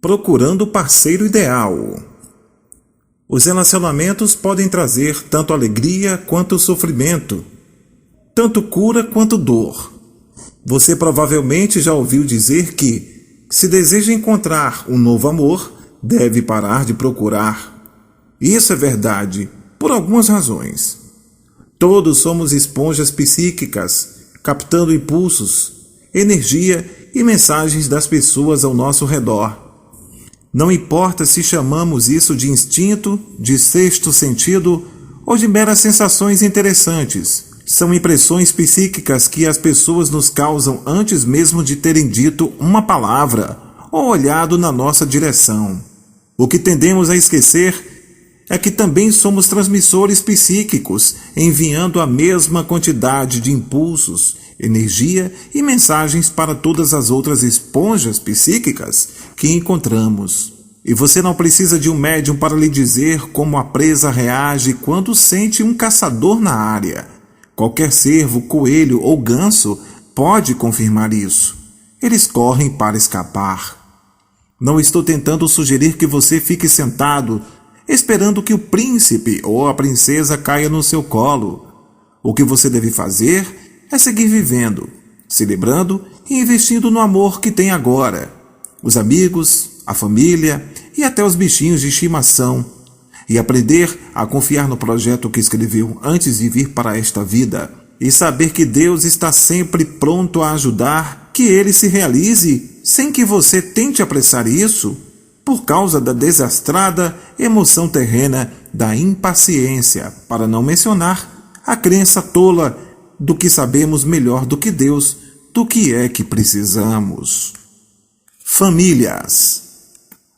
Procurando o parceiro ideal. Os relacionamentos podem trazer tanto alegria quanto sofrimento, tanto cura quanto dor. Você provavelmente já ouviu dizer que, se deseja encontrar um novo amor, deve parar de procurar. Isso é verdade, por algumas razões. Todos somos esponjas psíquicas, captando impulsos, energia e mensagens das pessoas ao nosso redor. Não importa se chamamos isso de instinto, de sexto sentido ou de meras sensações interessantes. São impressões psíquicas que as pessoas nos causam antes mesmo de terem dito uma palavra ou olhado na nossa direção. O que tendemos a esquecer é que também somos transmissores psíquicos, enviando a mesma quantidade de impulsos, energia e mensagens para todas as outras esponjas psíquicas que encontramos. E você não precisa de um médium para lhe dizer como a presa reage quando sente um caçador na área. Qualquer cervo, coelho ou ganso pode confirmar isso. Eles correm para escapar. Não estou tentando sugerir que você fique sentado, esperando que o príncipe ou a princesa caia no seu colo. O que você deve fazer é seguir vivendo, celebrando e investindo no amor que tem agora. Os amigos, a família e até os bichinhos de estimação. E aprender a confiar no projeto que escreveu antes de vir para esta vida. E saber que Deus está sempre pronto a ajudar que ele se realize sem que você tente apressar isso por causa da desastrada emoção terrena da impaciência, para não mencionar a crença tola do que sabemos melhor do que Deus, do que é que precisamos. Famílias.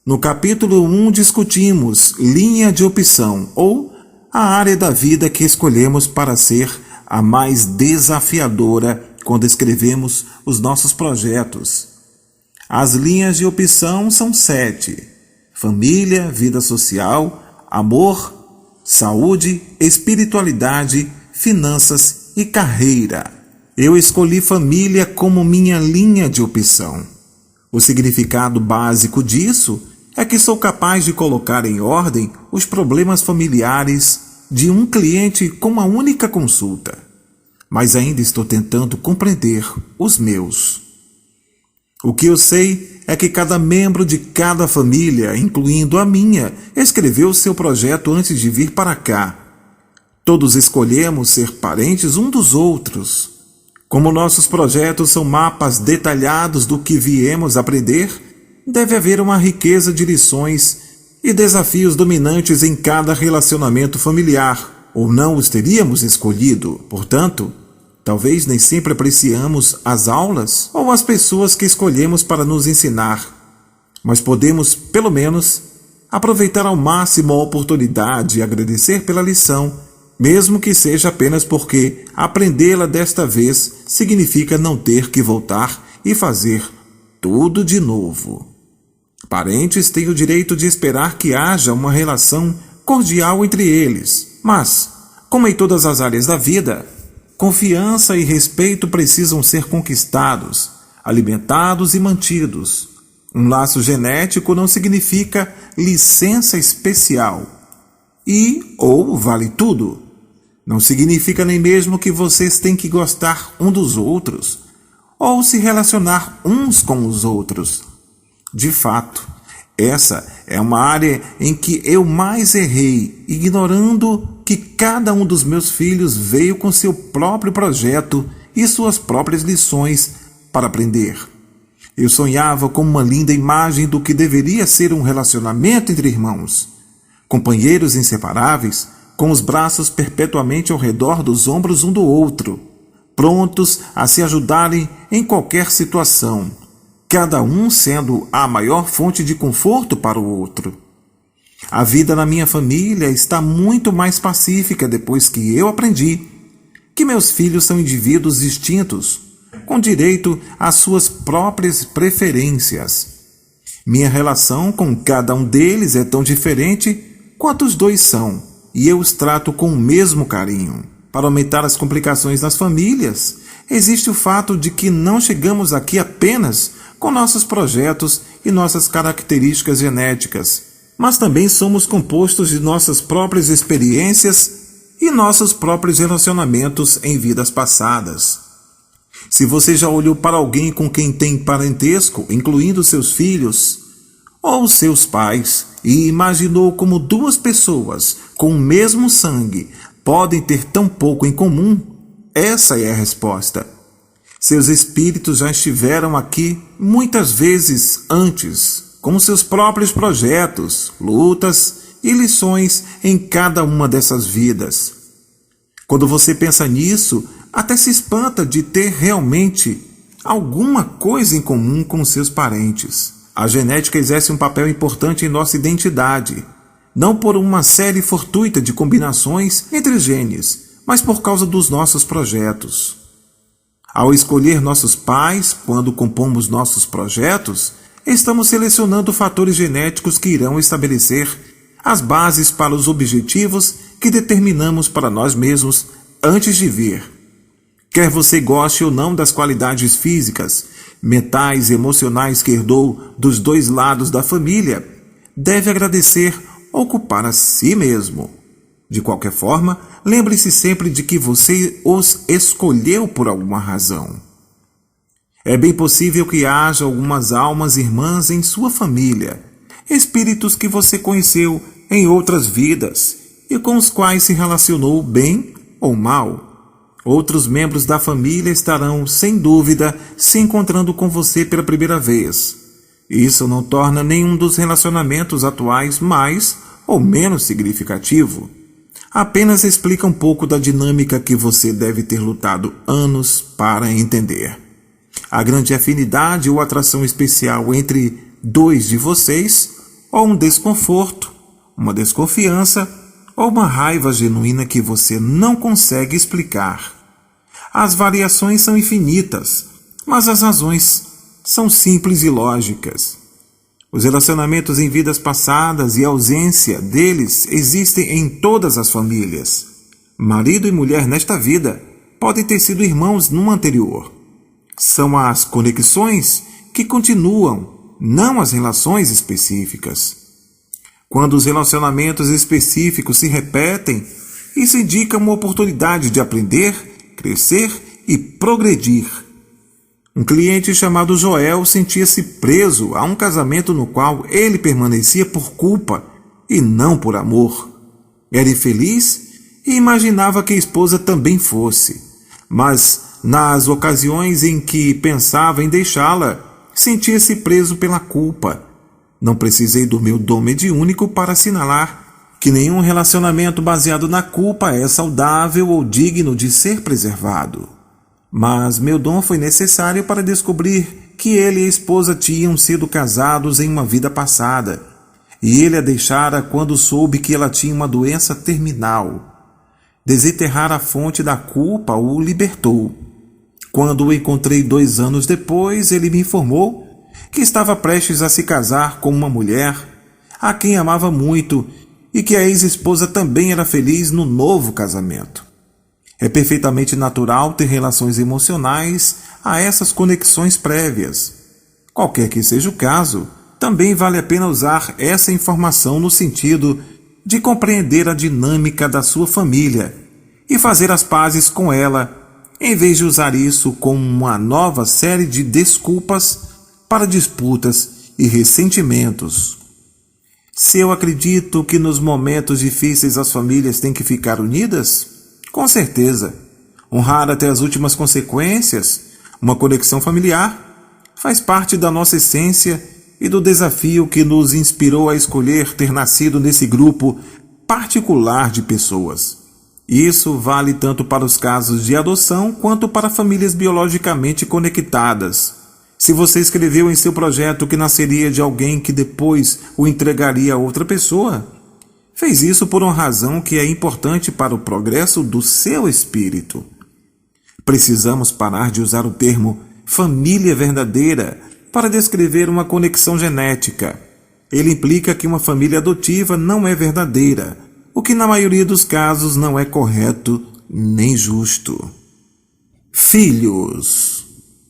No capítulo 1 discutimos linha de opção, ou a área da vida que escolhemos para ser a mais desafiadora quando escrevemos os nossos projetos. As linhas de opção são 7: família, vida social, amor, saúde, espiritualidade, finanças e carreira. Eu escolhi família como minha linha de opção. O significado básico disso é que sou capaz de colocar em ordem os problemas familiares de um cliente com uma única consulta. Mas ainda estou tentando compreender os meus. O que eu sei é que cada membro de cada família, incluindo a minha, escreveu seu projeto antes de vir para cá. Todos escolhemos ser parentes um dos outros. Como nossos projetos são mapas detalhados do que viemos aprender, deve haver uma riqueza de lições e desafios dominantes em cada relacionamento familiar, ou não os teríamos escolhido. Portanto, talvez nem sempre apreciamos as aulas ou as pessoas que escolhemos para nos ensinar, mas podemos, pelo menos, aproveitar ao máximo a oportunidade e agradecer pela lição, mesmo que seja apenas porque aprendê-la desta vez significa não ter que voltar e fazer tudo de novo. Parentes têm o direito de esperar que haja uma relação cordial entre eles, mas, como em todas as áreas da vida, confiança e respeito precisam ser conquistados, alimentados e mantidos. Um laço genético não significa licença especial. E ou vale tudo. Não significa nem mesmo que vocês têm que gostar um dos outros, ou se relacionar uns com os outros. De fato, essa é uma área em que eu mais errei, ignorando que cada um dos meus filhos veio com seu próprio projeto e suas próprias lições para aprender. Eu sonhava com uma linda imagem do que deveria ser um relacionamento entre irmãos, companheiros inseparáveis, com os braços perpetuamente ao redor dos ombros um do outro, prontos a se ajudarem em qualquer situação, cada um sendo a maior fonte de conforto para o outro. A vida na minha família está muito mais pacífica depois que eu aprendi que meus filhos são indivíduos distintos, com direito às suas próprias preferências. Minha relação com cada um deles é tão diferente quanto os dois são, e eu os trato com o mesmo carinho. Para aumentar as complicações nas famílias, existe o fato de que não chegamos aqui apenas com nossos projetos e nossas características genéticas, mas também somos compostos de nossas próprias experiências e nossos próprios relacionamentos em vidas passadas. Se você já olhou para alguém com quem tem parentesco, incluindo seus filhos ou seus pais, e imaginou como duas pessoas com o mesmo sangue podem ter tão pouco em comum, essa é a resposta. Seus espíritos já estiveram aqui muitas vezes antes, com seus próprios projetos, lutas e lições em cada uma dessas vidas. Quando você pensa nisso, até se espanta de ter realmente alguma coisa em comum com seus parentes. A genética exerce um papel importante em nossa identidade, não por uma série fortuita de combinações entre genes, mas por causa dos nossos projetos. Ao escolher nossos pais, quando compomos nossos projetos, estamos selecionando fatores genéticos que irão estabelecer as bases para os objetivos que determinamos para nós mesmos antes de vir. Quer você goste ou não das qualidades físicas, mentais e emocionais que herdou dos dois lados da família, deve agradecer ou culpar a si mesmo. De qualquer forma, lembre-se sempre de que você os escolheu por alguma razão. É bem possível que haja algumas almas irmãs em sua família, espíritos que você conheceu em outras vidas e com os quais se relacionou bem ou mal. Outros membros da família estarão, sem dúvida, se encontrando com você pela primeira vez. Isso não torna nenhum dos relacionamentos atuais mais ou menos significativo. Apenas explica um pouco da dinâmica que você deve ter lutado anos para entender. A grande afinidade ou atração especial entre dois de vocês, ou um desconforto, uma desconfiança, ou uma raiva genuína que você não consegue explicar. As variações são infinitas, mas as razões são simples e lógicas. Os relacionamentos em vidas passadas e a ausência deles existem em todas as famílias. Marido e mulher nesta vida podem ter sido irmãos numa anterior. São as conexões que continuam, não as relações específicas. Quando os relacionamentos específicos se repetem, isso indica uma oportunidade de aprender, crescer e progredir. Um cliente chamado Joel sentia-se preso a um casamento no qual ele permanecia por culpa e não por amor. Era infeliz e imaginava que a esposa também fosse, mas nas ocasiões em que pensava em deixá-la, sentia-se preso pela culpa. Não precisei do meu dom mediúnico para assinalar que nenhum relacionamento baseado na culpa é saudável ou digno de ser preservado. Mas meu dom foi necessário para descobrir que ele e a esposa tinham sido casados em uma vida passada, e ele a deixara quando soube que ela tinha uma doença terminal. Desenterrar a fonte da culpa o libertou. Quando o encontrei 2 anos depois, ele me informou que estava prestes a se casar com uma mulher a quem amava muito e que a ex-esposa também era feliz no novo casamento. É perfeitamente natural ter relações emocionais a essas conexões prévias. Qualquer que seja o caso, também vale a pena usar essa informação no sentido de compreender a dinâmica da sua família e fazer as pazes com ela, em vez de usar isso como uma nova série de desculpas para disputas e ressentimentos. Se eu acredito que nos momentos difíceis as famílias têm que ficar unidas, com certeza, honrar até as últimas consequências, uma conexão familiar, faz parte da nossa essência e do desafio que nos inspirou a escolher ter nascido nesse grupo particular de pessoas. Isso vale tanto para os casos de adoção quanto para famílias biologicamente conectadas. Se você escreveu em seu projeto que nasceria de alguém que depois o entregaria a outra pessoa, fez isso por uma razão que é importante para o progresso do seu espírito. Precisamos parar de usar o termo família verdadeira para descrever uma conexão genética. Ele implica que uma família adotiva não é verdadeira, o que na maioria dos casos não é correto nem justo. Filhos.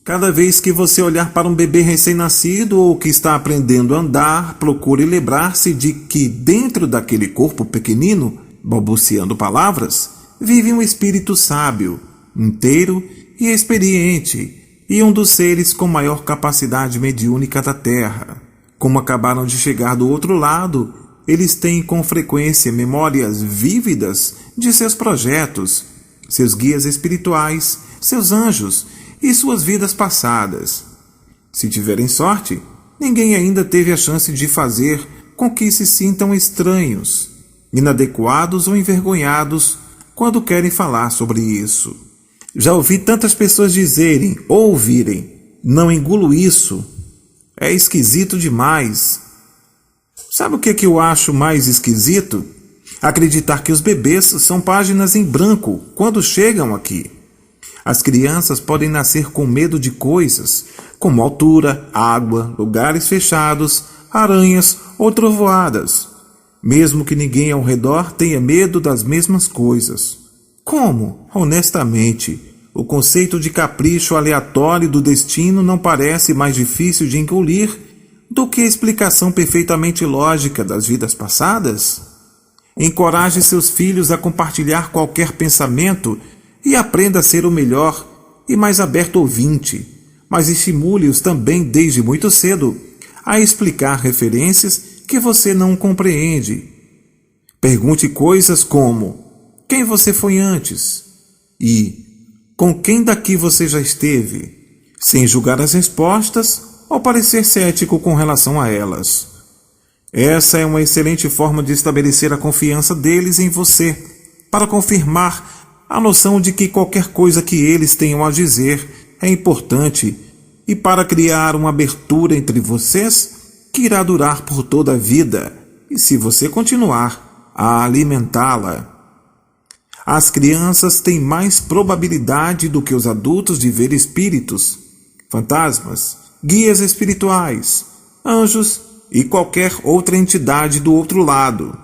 Cada vez que você olhar para um bebê recém-nascido ou que está aprendendo a andar, procure lembrar-se de que dentro daquele corpo pequenino, balbuciando palavras, vive um espírito sábio, inteiro e experiente, e um dos seres com maior capacidade mediúnica da Terra. Como acabaram de chegar do outro lado, eles têm com frequência memórias vívidas de seus projetos, seus guias espirituais, seus anjos e suas vidas passadas. Se tiverem sorte, ninguém ainda teve a chance de fazer com que se sintam estranhos, inadequados ou envergonhados quando querem falar sobre isso. Já ouvi tantas pessoas dizerem ou ouvirem: não engulo isso, é esquisito demais. Sabe o que eu acho mais esquisito? Acreditar que os bebês são páginas em branco quando chegam aqui. As crianças podem nascer com medo de coisas, como altura, água, lugares fechados, aranhas ou trovoadas, mesmo que ninguém ao redor tenha medo das mesmas coisas. Como, honestamente, o conceito de capricho aleatório do destino não parece mais difícil de engolir do que a explicação perfeitamente lógica das vidas passadas? Encoraje seus filhos a compartilhar qualquer pensamento e aprenda a ser o melhor e mais aberto ouvinte, mas estimule-os também desde muito cedo a explicar referências que você não compreende. Pergunte coisas como: quem você foi antes? E com quem daqui você já esteve? Sem julgar as respostas ou parecer cético com relação a elas. Essa é uma excelente forma de estabelecer a confiança deles em você, para confirmar a noção de que qualquer coisa que eles tenham a dizer é importante e para criar uma abertura entre vocês que irá durar por toda a vida, e se você continuar a alimentá-la. As crianças têm mais probabilidade do que os adultos de ver espíritos, fantasmas, guias espirituais, anjos e qualquer outra entidade do outro lado.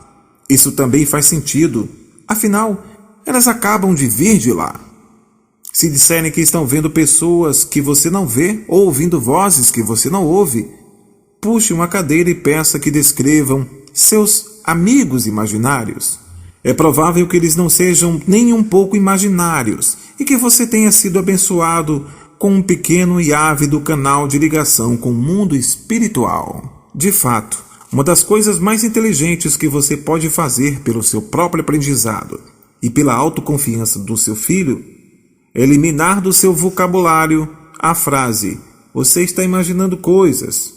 Isso também faz sentido, afinal, elas acabam de vir de lá. Se disserem que estão vendo pessoas que você não vê ou ouvindo vozes que você não ouve, puxe uma cadeira e peça que descrevam seus amigos imaginários. É provável que eles não sejam nem um pouco imaginários e que você tenha sido abençoado com um pequeno e ávido canal de ligação com o mundo espiritual. De fato, uma das coisas mais inteligentes que você pode fazer pelo seu próprio aprendizado e pela autoconfiança do seu filho é eliminar do seu vocabulário a frase "você está imaginando coisas".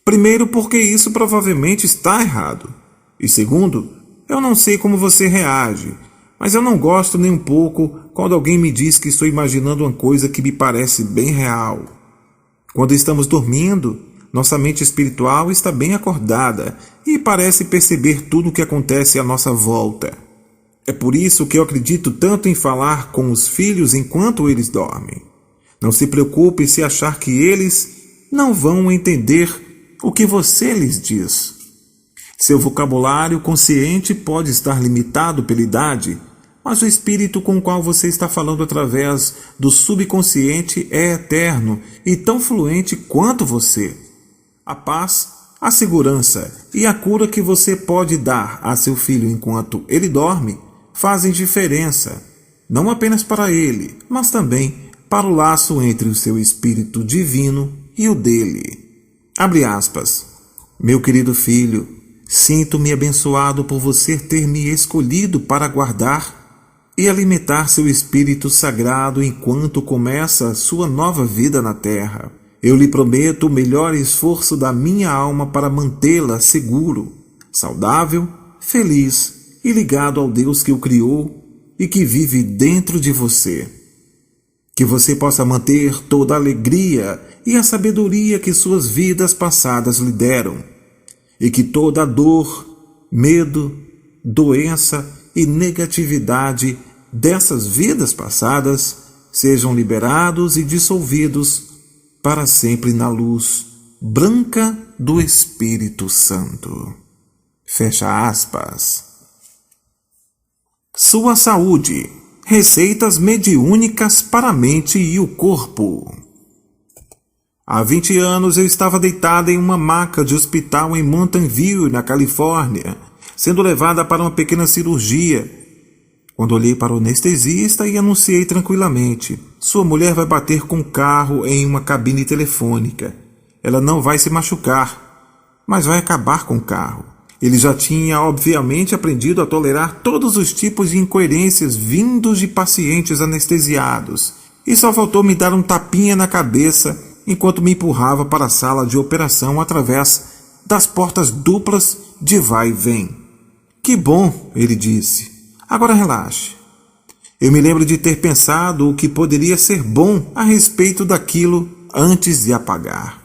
Primeiro, porque isso provavelmente está errado. E segundo, eu não sei como você reage, mas eu não gosto nem um pouco quando alguém me diz que estou imaginando uma coisa que me parece bem real. Quando estamos dormindo, nossa mente espiritual está bem acordada e parece perceber tudo o que acontece à nossa volta. É por isso que eu acredito tanto em falar com os filhos enquanto eles dormem. Não se preocupe se achar que eles não vão entender o que você lhes diz. Seu vocabulário consciente pode estar limitado pela idade, mas o espírito com o qual você está falando através do subconsciente é eterno e tão fluente quanto você. A paz, a segurança e a cura que você pode dar a seu filho enquanto ele dorme fazem diferença, não apenas para ele, mas também para o laço entre o seu espírito divino e o dele. Abre aspas. Meu querido filho, sinto-me abençoado por você ter me escolhido para guardar e alimentar seu espírito sagrado enquanto começa a sua nova vida na Terra. Eu lhe prometo o melhor esforço da minha alma para mantê-la seguro, saudável, feliz e ligado ao Deus que o criou e que vive dentro de você. Que você possa manter toda a alegria e a sabedoria que suas vidas passadas lhe deram, e que toda a dor, medo, doença e negatividade dessas vidas passadas sejam liberados e dissolvidos para sempre na luz branca do Espírito Santo. Fecha aspas. Sua saúde. Receitas mediúnicas para a mente e o corpo. Há 20 anos eu estava deitada em uma maca de hospital em Mountain View, na Califórnia, sendo levada para uma pequena cirurgia. Quando olhei para o anestesista e anunciei tranquilamente: sua mulher vai bater com o carro em uma cabine telefônica. Ela não vai se machucar, mas vai acabar com o carro. Ele já tinha, obviamente, aprendido a tolerar todos os tipos de incoerências vindos de pacientes anestesiados, e só faltou me dar um tapinha na cabeça enquanto me empurrava para a sala de operação através das portas duplas de vai e vem. Que bom, ele disse. Agora relaxe. Eu me lembro de ter pensado o que poderia ser bom a respeito daquilo antes de apagar.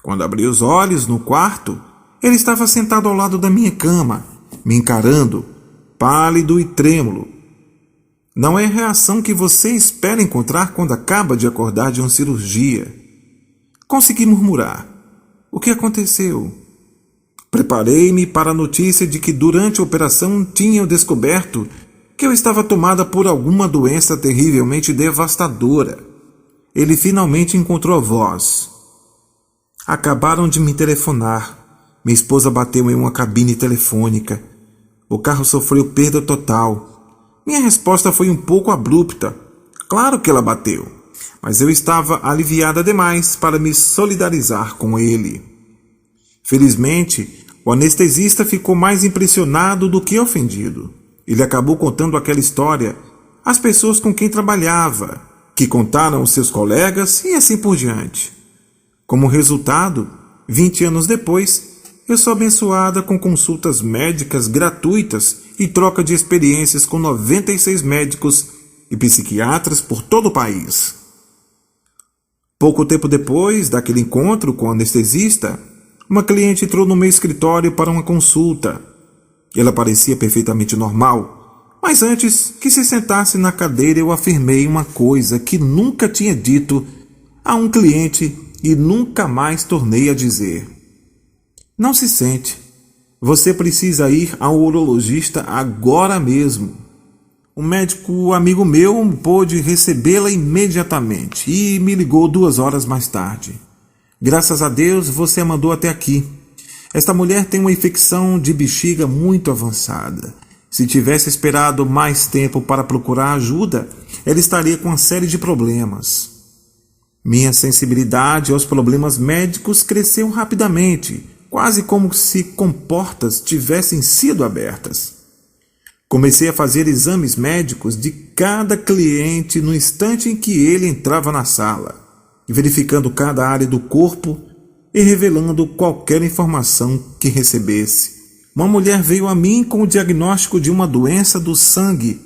Quando abri os olhos no quarto, ele estava sentado ao lado da minha cama, me encarando, pálido e trêmulo. Não é a reação que você espera encontrar quando acaba de acordar de uma cirurgia. Consegui murmurar: o que aconteceu? Preparei-me para a notícia de que durante a operação tinham descoberto que eu estava tomada por alguma doença terrivelmente devastadora. Ele finalmente encontrou a voz. Acabaram de me telefonar. Minha esposa bateu em uma cabine telefônica. O carro sofreu perda total. Minha resposta foi um pouco abrupta. Claro que ela bateu, mas eu estava aliviada demais para me solidarizar com ele. Felizmente, o anestesista ficou mais impressionado do que ofendido. Ele acabou contando aquela história às pessoas com quem trabalhava, que contaram aos seus colegas e assim por diante. Como resultado, 20 anos depois, eu sou abençoada com consultas médicas gratuitas e troca de experiências com 96 médicos e psiquiatras por todo o país. Pouco tempo depois daquele encontro com o anestesista, uma cliente entrou no meu escritório para uma consulta. Ela parecia perfeitamente normal, mas antes que se sentasse na cadeira eu afirmei uma coisa que nunca tinha dito a um cliente e nunca mais tornei a dizer. Não se sente. Você precisa ir ao urologista agora mesmo. Um médico amigo meu pôde recebê-la imediatamente e me ligou 2 horas mais tarde. Graças a Deus você a mandou até aqui. Esta mulher tem uma infecção de bexiga muito avançada. Se tivesse esperado mais tempo para procurar ajuda, ela estaria com uma série de problemas. Minha sensibilidade aos problemas médicos cresceu rapidamente, quase como se comportas tivessem sido abertas. Comecei a fazer exames médicos de cada cliente no instante em que ele entrava na sala, verificando cada área do corpo e revelando qualquer informação que recebesse. Uma mulher veio a mim com o diagnóstico de uma doença do sangue,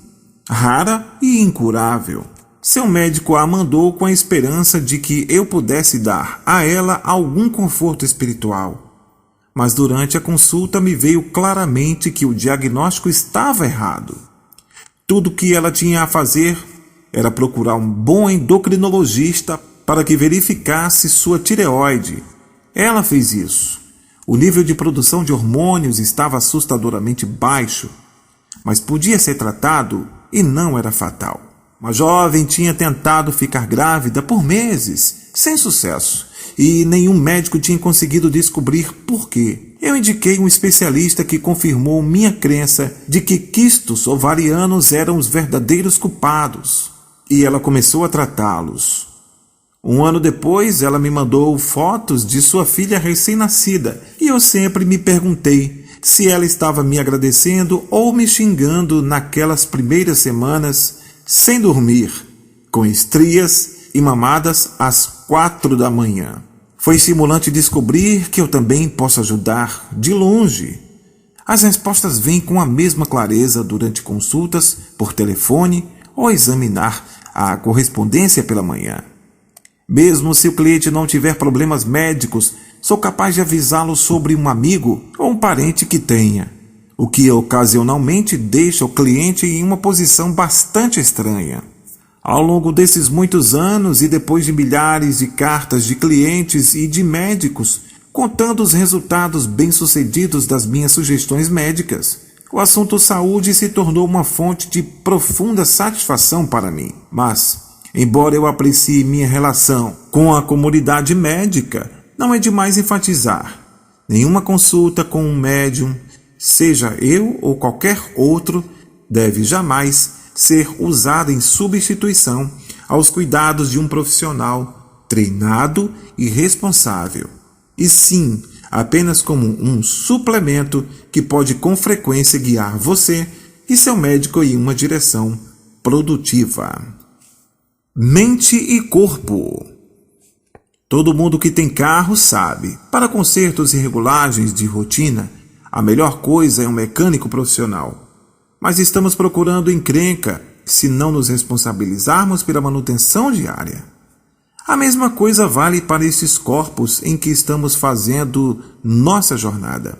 rara e incurável. Seu médico a mandou com a esperança de que eu pudesse dar a ela algum conforto espiritual. Mas durante a consulta me veio claramente que o diagnóstico estava errado. Tudo o que ela tinha a fazer era procurar um bom endocrinologista para que verificasse sua tireoide. Ela fez isso. O nível de produção de hormônios estava assustadoramente baixo, mas podia ser tratado e não era fatal. Uma jovem tinha tentado ficar grávida por meses, sem sucesso, e nenhum médico tinha conseguido descobrir por quê. Eu indiquei um especialista que confirmou minha crença de que quistos ovarianos eram os verdadeiros culpados, e ela começou a tratá-los. 1 ano depois, ela me mandou fotos de sua filha recém-nascida, e eu sempre me perguntei se ela estava me agradecendo ou me xingando naquelas primeiras semanas, sem dormir, com estrias e mamadas às 4 da manhã. Foi estimulante descobrir que eu também posso ajudar de longe. As respostas vêm com a mesma clareza durante consultas por telefone ou examinar a correspondência pela manhã. Mesmo se o cliente não tiver problemas médicos, sou capaz de avisá-lo sobre um amigo ou um parente que tenha, o que ocasionalmente deixa o cliente em uma posição bastante estranha. Ao longo desses muitos anos e depois de milhares de cartas de clientes e de médicos contando os resultados bem-sucedidos das minhas sugestões médicas, o assunto saúde se tornou uma fonte de profunda satisfação para mim. Mas Embora eu aprecie minha relação com a comunidade médica, não é demais enfatizar: nenhuma consulta com um médium, seja eu ou qualquer outro, deve jamais ser usada em substituição aos cuidados de um profissional treinado e responsável, e sim apenas como um suplemento que pode com frequência guiar você e seu médico em uma direção produtiva. Mente e corpo. Todo mundo que tem carro sabe, para consertos e regulagens de rotina, a melhor coisa é um mecânico profissional. Mas estamos procurando encrenca se não nos responsabilizarmos pela manutenção diária. A mesma coisa vale para esses corpos em que estamos fazendo nossa jornada.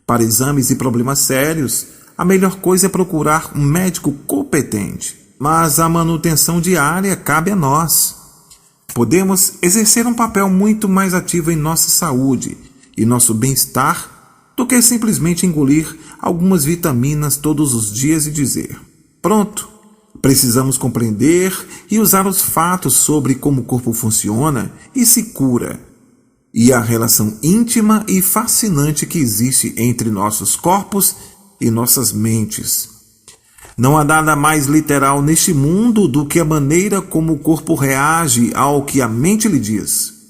Para exames e problemas sérios, a melhor coisa é procurar um médico competente, mas a manutenção diária cabe a nós. Podemos exercer um papel muito mais ativo em nossa saúde e nosso bem-estar do que simplesmente engolir algumas vitaminas todos os dias e dizer: pronto, precisamos compreender e usar os fatos sobre como o corpo funciona e se cura, e a relação íntima e fascinante que existe entre nossos corpos e nossas mentes. Não há nada mais literal neste mundo do que a maneira como o corpo reage ao que a mente lhe diz.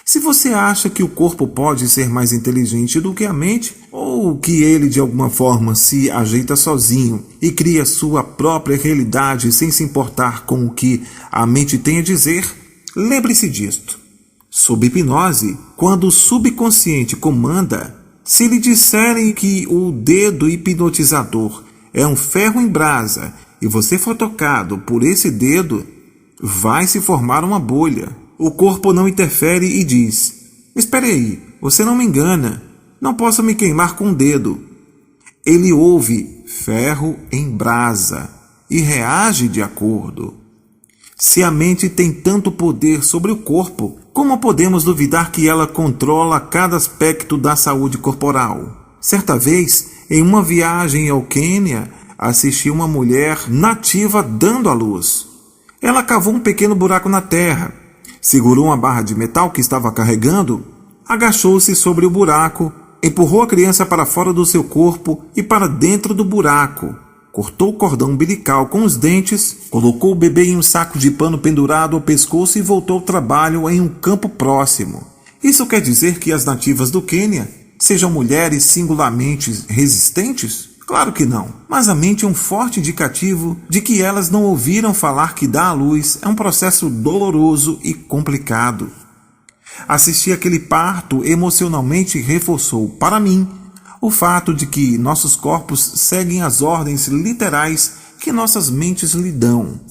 Se você acha que o corpo pode ser mais inteligente do que a mente, ou que ele de alguma forma se ajeita sozinho e cria sua própria realidade sem se importar com o que a mente tem a dizer, lembre-se disto. Sob hipnose, quando o subconsciente comanda, se lhe disserem que o dedo hipnotizador é um ferro em brasa e você for tocado por esse dedo, vai se formar uma bolha. O corpo não interfere e diz: espere aí, você não me engana, não posso me queimar com o dedo. Ele ouve ferro em brasa e reage de acordo. Se a mente tem tanto poder sobre o corpo, como podemos duvidar que ela controla cada aspecto da saúde corporal? Certa vez, em uma viagem ao Quênia, assisti uma mulher nativa dando à luz. Ela cavou um pequeno buraco na terra, segurou uma barra de metal que estava carregando, agachou-se sobre o buraco, empurrou a criança para fora do seu corpo e para dentro do buraco, cortou o cordão umbilical com os dentes, colocou o bebê em um saco de pano pendurado ao pescoço e voltou ao trabalho em um campo próximo. Isso quer dizer que as nativas do Quênia sejam mulheres singularmente resistentes? Claro que não, mas a mente é um forte indicativo de que elas não ouviram falar que dar à luz é um processo doloroso e complicado. Assistir aquele parto emocionalmente reforçou, para mim, o fato de que nossos corpos seguem as ordens literais que nossas mentes lhe dão.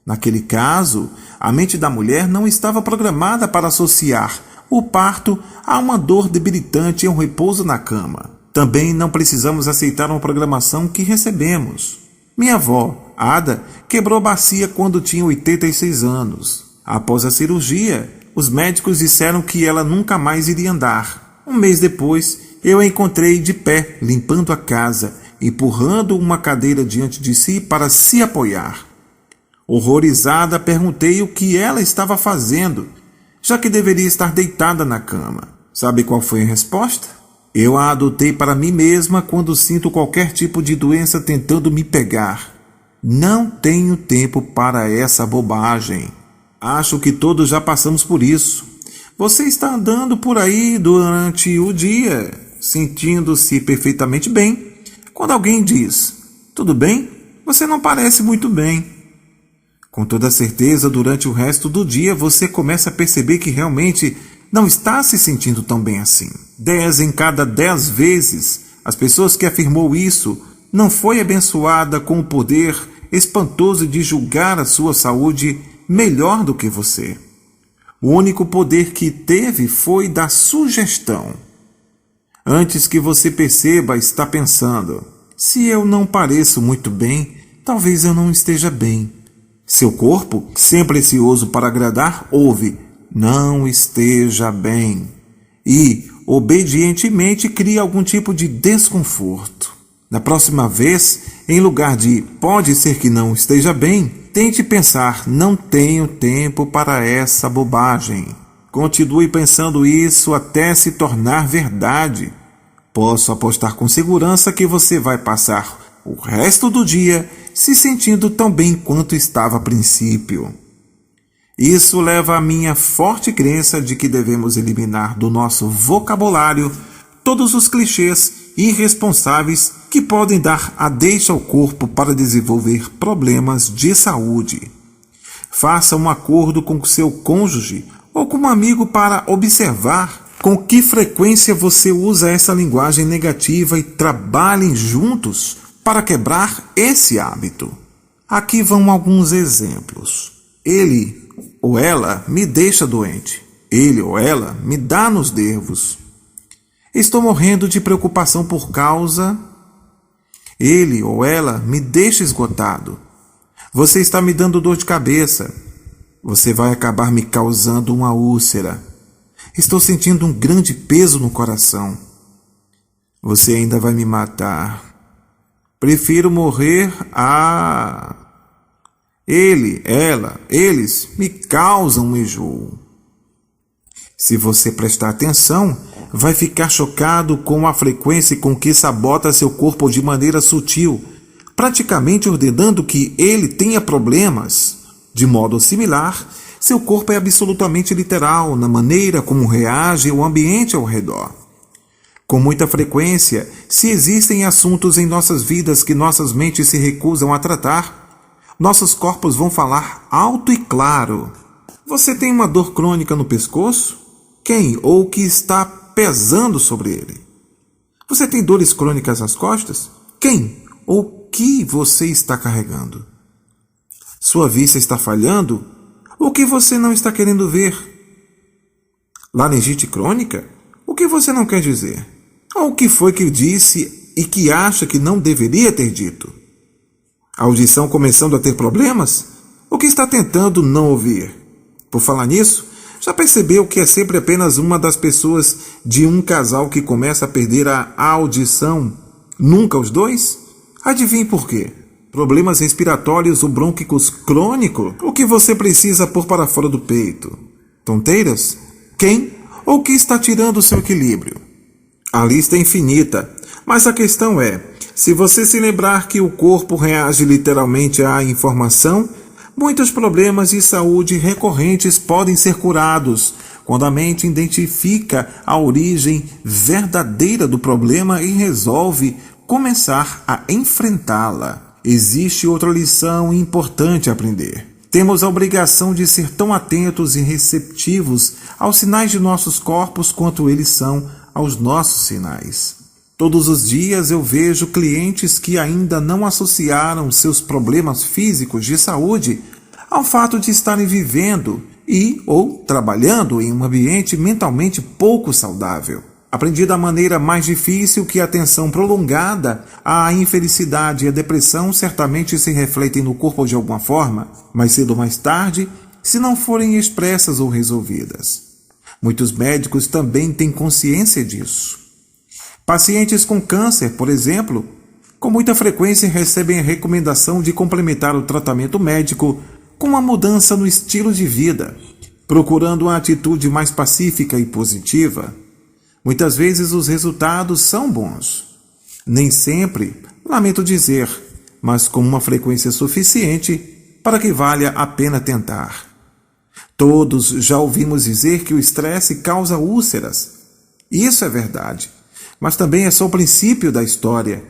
Naquele caso, a mente da mulher não estava programada para associar o parto a uma dor debilitante e um repouso na cama. Também não precisamos aceitar uma programação que recebemos. Minha avó, Ada, quebrou a bacia quando tinha 86 anos. Após a cirurgia, os médicos disseram que ela nunca mais iria andar. Um mês depois, eu a encontrei de pé, limpando a casa, empurrando uma cadeira diante de si para se apoiar. Horrorizada, perguntei o que ela estava fazendo, já que deveria estar deitada na cama. Sabe qual foi a resposta? Eu a adotei para mim mesma quando sinto qualquer tipo de doença tentando me pegar. Não tenho tempo para essa bobagem. Acho que todos já passamos por isso. Você está andando por aí durante o dia, sentindo-se perfeitamente bem. Quando alguém diz: tudo bem? Você não parece muito bem. Com toda certeza, durante o resto do dia, você começa a perceber que realmente não está se sentindo tão bem assim. 10 em cada 10 vezes, as pessoas que afirmou isso não foi abençoada com o poder espantoso de julgar a sua saúde melhor do que você. O único poder que teve foi da sugestão. Antes que você perceba, está pensando: se eu não pareço muito bem, talvez eu não esteja bem. Seu corpo, sempre ansioso para agradar, ouve: não esteja bem, e, obedientemente, cria algum tipo de desconforto. Na próxima vez, em lugar de pode ser que não esteja bem, tente pensar: não tenho tempo para essa bobagem. Continue pensando isso até se tornar verdade. Posso apostar com segurança que você vai passar o resto do dia se sentindo tão bem quanto estava a princípio. Isso leva à minha forte crença de que devemos eliminar do nosso vocabulário todos os clichês irresponsáveis que podem dar a deixa ao corpo para desenvolver problemas de saúde. Faça um acordo com seu cônjuge ou com um amigo para observar com que frequência você usa essa linguagem negativa e trabalhem juntos para quebrar esse hábito. Aqui vão alguns exemplos. Ele ou ela me deixa doente. Ele ou ela me dá nos nervos. Estou morrendo de preocupação por causa... Ele ou ela me deixa esgotado. Você está me dando dor de cabeça. Você vai acabar me causando uma úlcera. Estou sentindo um grande peso no coração. Você ainda vai me matar. Prefiro morrer a... Ele, ela, eles me causam um enjoo. Se você prestar atenção, vai ficar chocado com a frequência com que sabota seu corpo de maneira sutil, praticamente ordenando que ele tenha problemas. De modo similar, seu corpo é absolutamente literal na maneira como reage ao ambiente ao redor. Com muita frequência, se existem assuntos em nossas vidas que nossas mentes se recusam a tratar, nossos corpos vão falar alto e claro. Você tem uma dor crônica no pescoço? Quem ou o que está pesando sobre ele? Você tem dores crônicas nas costas? Quem ou o que você está carregando? Sua vista está falhando? O que você não está querendo ver? Laringite crônica? O que você não quer dizer? Ou o que foi que disse e que acha que não deveria ter dito? A audição começando a ter problemas? O que está tentando não ouvir? Por falar nisso, já percebeu que é sempre apenas uma das pessoas de um casal que começa a perder a audição? Nunca os dois? Adivinhe por quê? Problemas respiratórios ou brônquicos crônicos? O que você precisa pôr para fora do peito? Tonteiras? Quem ou que está tirando o seu equilíbrio? A lista é infinita, mas a questão é, se você se lembrar que o corpo reage literalmente à informação, muitos problemas de saúde recorrentes podem ser curados quando a mente identifica a origem verdadeira do problema e resolve começar a enfrentá-la. Existe outra lição importante a aprender. Temos a obrigação de ser tão atentos e receptivos aos sinais de nossos corpos quanto eles são aos nossos sinais. Todos os dias eu vejo clientes que ainda não associaram seus problemas físicos de saúde ao fato de estarem vivendo e ou trabalhando em um ambiente mentalmente pouco saudável. Aprendi da maneira mais difícil que a tensão prolongada, a infelicidade e a depressão certamente se refletem no corpo de alguma forma, mais cedo ou mais tarde, se não forem expressas ou resolvidas. Muitos médicos também têm consciência disso. Pacientes com câncer, por exemplo, com muita frequência recebem a recomendação de complementar o tratamento médico com uma mudança no estilo de vida, procurando uma atitude mais pacífica e positiva. Muitas vezes os resultados são bons. Nem sempre, lamento dizer, mas com uma frequência suficiente para que valha a pena tentar. Todos já ouvimos dizer que o estresse causa úlceras. Isso é verdade. Mas também é só o princípio da história,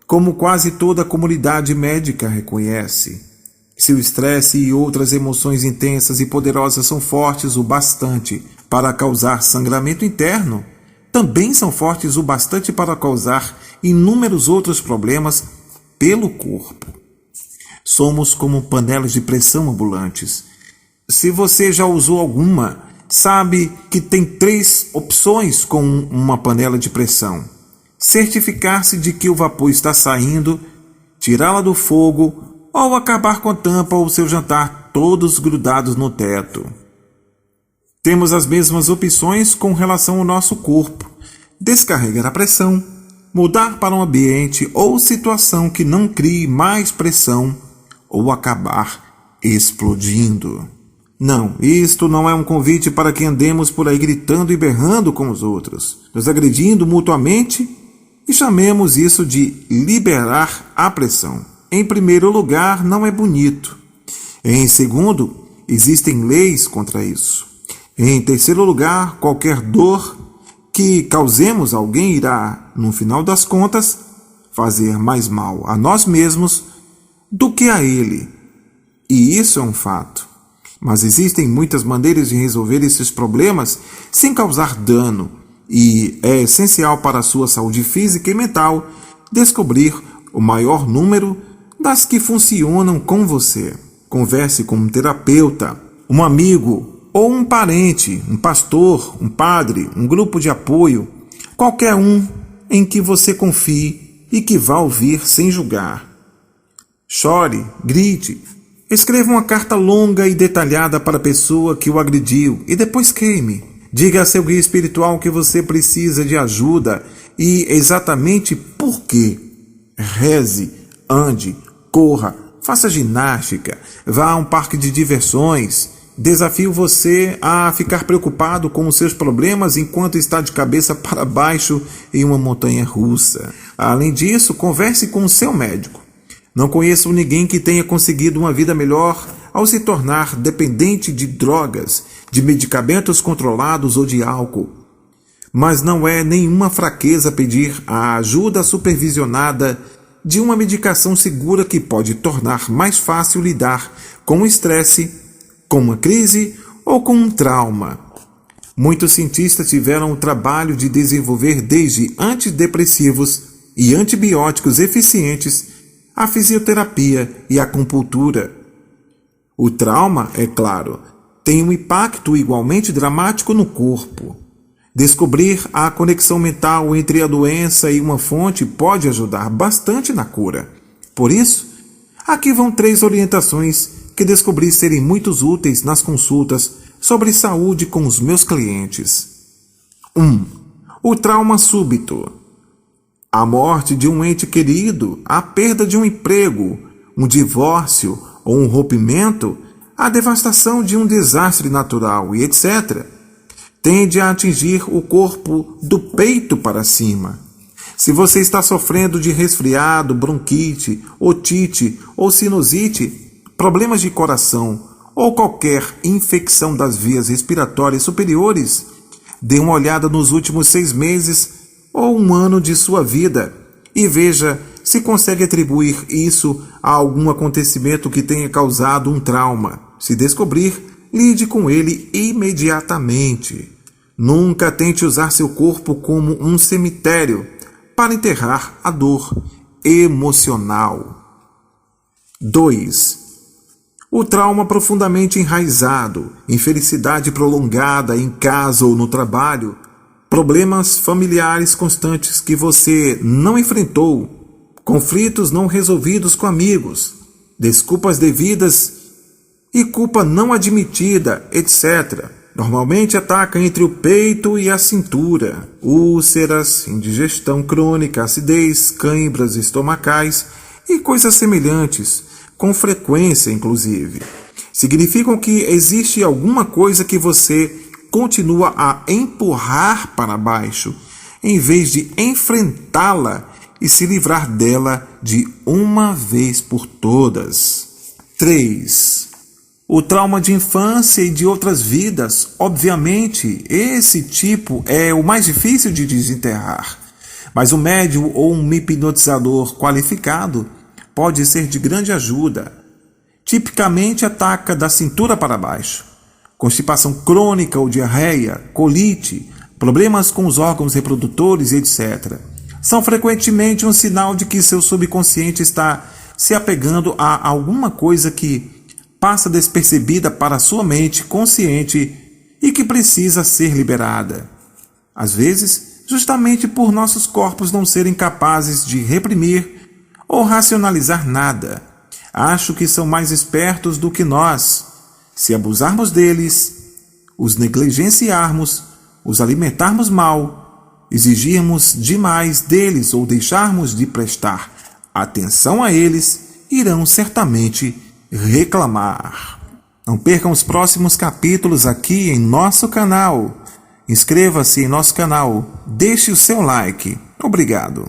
como quase toda a comunidade médica reconhece. Se o estresse e outras emoções intensas e poderosas são fortes o bastante para causar sangramento interno, também são fortes o bastante para causar inúmeros outros problemas pelo corpo. Somos como panelas de pressão ambulantes. Se você já usou alguma, sabe que tem 3 opções com uma panela de pressão: certificar-se de que o vapor está saindo, tirá-la do fogo ou acabar com a tampa ou seu jantar todos grudados no teto. Temos as mesmas opções com relação ao nosso corpo: descarregar a pressão, mudar para um ambiente ou situação que não crie mais pressão ou acabar explodindo. Não, isto não é um convite para que andemos por aí gritando e berrando com os outros, nos agredindo mutuamente e chamemos isso de liberar a pressão. Em primeiro lugar, não é bonito. Em segundo, existem leis contra isso. Em terceiro lugar, qualquer dor que causemos a alguém irá, no final das contas, fazer mais mal a nós mesmos do que a ele. E isso é um fato. Mas existem muitas maneiras de resolver esses problemas sem causar dano, e é essencial para a sua saúde física e mental descobrir o maior número das que funcionam com você. Converse com um terapeuta, um amigo ou um parente, um pastor, um padre, um grupo de apoio, qualquer um em que você confie e que vá ouvir sem julgar. Chore, grite, escreva uma carta longa e detalhada para a pessoa que o agrediu e depois queime. Diga a seu guia espiritual que você precisa de ajuda e exatamente por quê. Reze, ande, corra, faça ginástica, vá a um parque de diversões. Desafio você a ficar preocupado com os seus problemas enquanto está de cabeça para baixo em uma montanha russa. Além disso, converse com o seu médico. Não conheço ninguém que tenha conseguido uma vida melhor ao se tornar dependente de drogas, de medicamentos controlados ou de álcool. Mas não é nenhuma fraqueza pedir a ajuda supervisionada de uma medicação segura que pode tornar mais fácil lidar com o estresse, com uma crise ou com um trauma. Muitos cientistas tiveram o trabalho de desenvolver desde antidepressivos e antibióticos eficientes a fisioterapia e a acupuntura. O trauma, é claro, tem um impacto igualmente dramático no corpo. Descobrir a conexão mental entre a doença e uma fonte pode ajudar bastante na cura. Por isso, aqui vão 3 orientações que descobri serem muito úteis nas consultas sobre saúde com os meus clientes. 1. O trauma súbito. A morte de um ente querido, a perda de um emprego, um divórcio ou um rompimento, a devastação de um desastre natural e etc., tende a atingir o corpo do peito para cima. Se você está sofrendo de resfriado, bronquite, otite ou sinusite, problemas de coração ou qualquer infecção das vias respiratórias superiores, dê uma olhada nos últimos 6 meses ou 1 ano de sua vida e veja se consegue atribuir isso a algum acontecimento que tenha causado um trauma. Se descobrir, lide com ele imediatamente. Nunca tente usar seu corpo como um cemitério para enterrar a dor emocional. 2. O trauma profundamente enraizado, infelicidade prolongada em casa ou no trabalho, problemas familiares constantes que você não enfrentou, conflitos não resolvidos com amigos, desculpas devidas e culpa não admitida, etc. Normalmente ataca entre o peito e a cintura, úlceras, indigestão crônica, acidez, cãibras estomacais e coisas semelhantes, com frequência inclusive. Significam que existe alguma coisa que você continua a empurrar para baixo, em vez de enfrentá-la e se livrar dela de uma vez por todas. 3. O trauma de infância e de outras vidas. Obviamente, esse tipo é o mais difícil de desenterrar, mas um médium ou um hipnotizador qualificado pode ser de grande ajuda. Tipicamente ataca da cintura para baixo. Constipação crônica ou diarreia, colite, problemas com os órgãos reprodutores, etc. São frequentemente um sinal de que seu subconsciente está se apegando a alguma coisa que passa despercebida para a sua mente consciente e que precisa ser liberada. Às vezes, justamente por nossos corpos não serem capazes de reprimir ou racionalizar nada. Acho que são mais espertos do que nós. Se abusarmos deles, os negligenciarmos, os alimentarmos mal, exigirmos demais deles ou deixarmos de prestar atenção a eles, irão certamente reclamar. Não percam os próximos capítulos aqui em nosso canal. Inscreva-se em nosso canal, deixe o seu like. Obrigado.